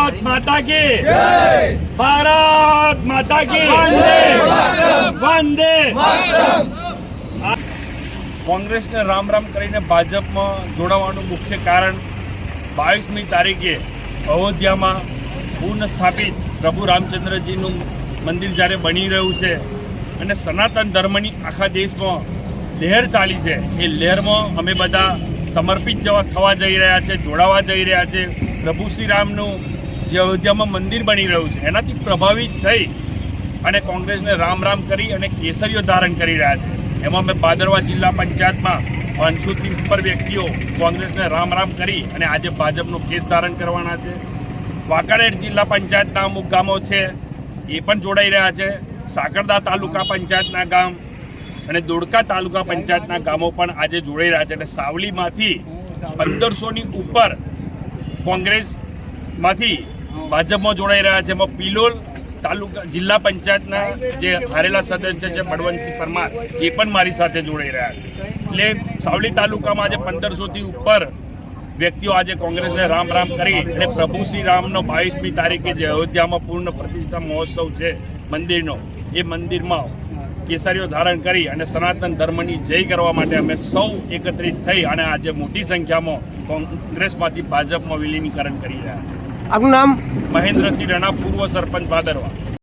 भारत माता की जय, भारत माता की वंदे वंदे। कांग्रेस ने राम राम करीने भाजप में जोड़વાનું मुख्य कारण 22મી તારીખે અયોધ્યામાં પુનઃસ્થાપિત પ્રભુ રામચંદ્રજીનું મંદિર જ્યારે બની રહ્યું છે અને સનાતન ધર્મની આખા દેશમાં લહેર ચાલી છે, એ લહેરમાં અમે બધા સમર્પિત થવા જઈ રહ્યા છે, જોડાવા જઈ રહ્યા છે। પ્રભુ શ્રી રામનું જે અયોધ્યામાં મંદિર બની રહ્યું છે એનાથી પ્રભાવિત થઈ અને કોંગ્રેસને રામ રામ કરી અને કેસરીઓ ધારણ કરી રહ્યા છે। એમાં અમે ભાદરવા જિલ્લા પંચાયતમાં 500થી ઉપર વ્યક્તિઓ કોંગ્રેસને રામ રામ કરી અને આજે ભાજપનો કેસ ધારણ કરવાના છે। વાંકાનેર જિલ્લા પંચાયતના અમુક ગામો છે એ પણ જોડાઈ રહ્યા છે। સાકરદા તાલુકા પંચાયતના ગામ અને દોડકા તાલુકા પંચાયતના ગામો પણ આજે જોડાઈ રહ્યા છે। અને સાવલીમાંથી 1500ની ઉપર કોંગ્રેસમાંથી ભાજપમાં જોડાઈ રહ્યા છે। એમાં પિલોલ તાલુકા જિલ્લા પંચાયતના જે હારેલા સદસ્ય છે બળવંતસિંહ પરમાર એ પણ મારી સાથે જોડાઈ રહ્યા છે। એટલે સાવલી તાલુકામાં આજે 1500થી ઉપર વ્યક્તિઓ આજે કોંગ્રેસને રામ રામ કરી અને પ્રભુ શ્રી રામનો 22મી તારીખે જે અયોધ્યામાં પૂર્ણ પ્રતિષ્ઠા મહોત્સવ છે મંદિરનો, એ મંદિરમાં કેસરીઓ ધારણ કરી અને સનાતન ધર્મની જય કરવા માટે અમે સૌ એકત્રિત થઈ અને આજે મોટી સંખ્યામાં કોંગ્રેસમાંથી ભાજપમાં વિલીનીકરણ કરી રહ્યા છે। આપનું નામ? મહેન્દ્રસિંહ રાણા, પૂર્વ સરપંચ ભાદરવા।